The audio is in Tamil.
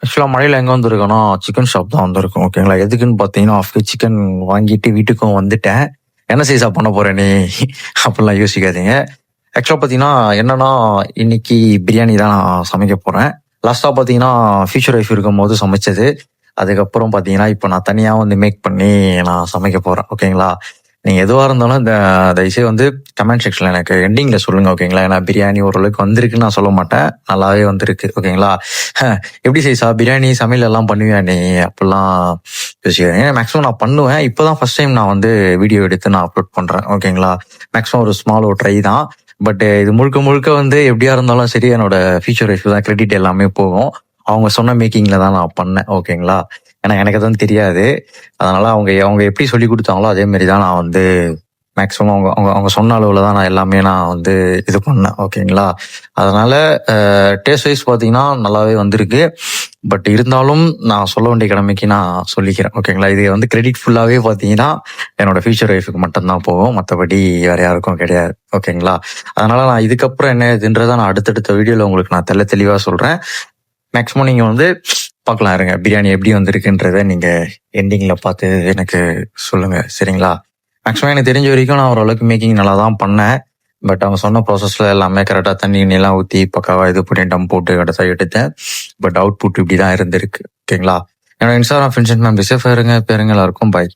ஆக்சுவலா மழையில எங்க வந்திருக்கேன்னா, சிக்கன் ஷாப் தான் வந்திருக்கோம். ஓகேங்களா. எதுக்குன்னு பார்த்தீங்கன்னா, 1/2 கேஜி சிக்கன் வாங்கிட்டு வீட்டுக்கும் வந்துட்டேன். என்ன சைஸா பண்ண போற நீ? அப்படிலாம் யோசிக்காதீங்க. ஆக்சுவலா பார்த்தீங்கன்னா, என்னன்னா இன்னைக்கு பிரியாணி தான் நான் சமைக்க போறேன். லாஸ்ட்டா பார்த்தீங்கன்னா, ஃபியூச்சர் ஒய்ஃப் இருக்கும்போது சமைச்சது. அதுக்கப்புறம் பார்த்தீங்கன்னா, இப்ப நான் தனியா வந்து மேக் பண்ணி நான் சமைக்க போறேன். ஓகேங்களா. நீங்க எதுவா இருந்தாலும் தயவுசெய்து வந்து கமெண்ட் செக்ஷன்ல எனக்கு எண்டிங்ல சொல்லுங்க. ஓகேங்களா. ஏன்னா பிரியாணி ஓரளவுக்கு வந்திருக்குன்னு நான் சொல்ல மாட்டேன். நல்லாவே வந்திருக்கு. ஓகேங்களா. எப்படி செய்சா பிரியாணி சமையல் எல்லாம் பண்ணுவியா நீ? அப்படிலாம் யோசிக்கிறேன். ஏன்னா மேக்ஸிமம் நான் பண்ணுவேன். இப்பதான் ஃபர்ஸ்ட் டைம் நான் வந்து வீடியோ எடுத்து நான் அப்லோட் பண்றேன். ஓகேங்களா. மேக்ஸிமம் ஒரு ஸ்மால் ஒரு ட்ரை தான். பட் இது முழுக்க முழுக்க வந்து எப்படியா இருந்தாலும் சரி என்னோட ஃபியூச்சர் ஒய்ஃப் தான் கிரெடிட் எல்லாமே போகும். அவங்க சொன்ன மேக்கிங்ல தான் நான் பண்ணேன். ஓகேங்களா. ஏன்னா எனக்கு தான் தெரியாது. அதனால அவங்க அவங்க எப்படி சொல்லி கொடுத்தாங்களோ அதே மாதிரி தான் நான் வந்து மேக்ஸிமம் அவங்க அவங்க அவங்க சொன்ன அளவுல தான் நான் எல்லாமே நான் வந்து இது பண்ணேன். ஓகேங்களா. அதனால டேஸ்ட் வைஸ் பார்த்தீங்கன்னா நல்லாவே வந்திருக்கு. பட் இருந்தாலும் நான் சொல்ல வேண்டிய கடமைக்கு நான் சொல்லிக்கிறேன். ஓகேங்களா. இது வந்து கிரெடிட் ஃபுல்லாவே பார்த்தீங்கன்னா என்னோட ஃபியூச்சர் ஒய்ஃபுக்கு மட்டும்தான் போகும். மற்றபடி வேற யாருக்கும் கிடையாது. ஓகேங்களா. அதனால நான் இதுக்கப்புறம் என்ன இதுன்றதை நான் அடுத்தடுத்த வீடியோல உங்களுக்கு நான் தெளிவா சொல்றேன். மேக்ஸிமம் நீங்க வந்து பார்க்கலாம் இருங்க. பிரியாணி எப்படி வந்திருக்குன்றத நீங்க எண்டிங்ல பார்த்து எனக்கு சொல்லுங்க. சரிங்களா. மேக்ஸிமம் எனக்கு தெரிஞ்ச வரைக்கும் நான் ஓரளவுக்கு மேக்கிங் நல்லா தான் பண்ணேன். பட் அவங்க சொன்ன ப்ராசஸ்ல எல்லாமே கரெக்டாக தண்ணி எல்லாம் ஊற்றி பக்காவா இது பண்ணி டம் போட்டு கடைசியாக எடுத்தேன். பட் அவுட்புட் இப்படி தான் இருந்திருக்கு. ஓகேங்களா. என்னோட இன்ஸ்டாகிராம் ஃப்ரெண்ட்ஸ் மேம் சேஃபாக இருங்க. பேருங்க எல்லாருக்கும் பாய்.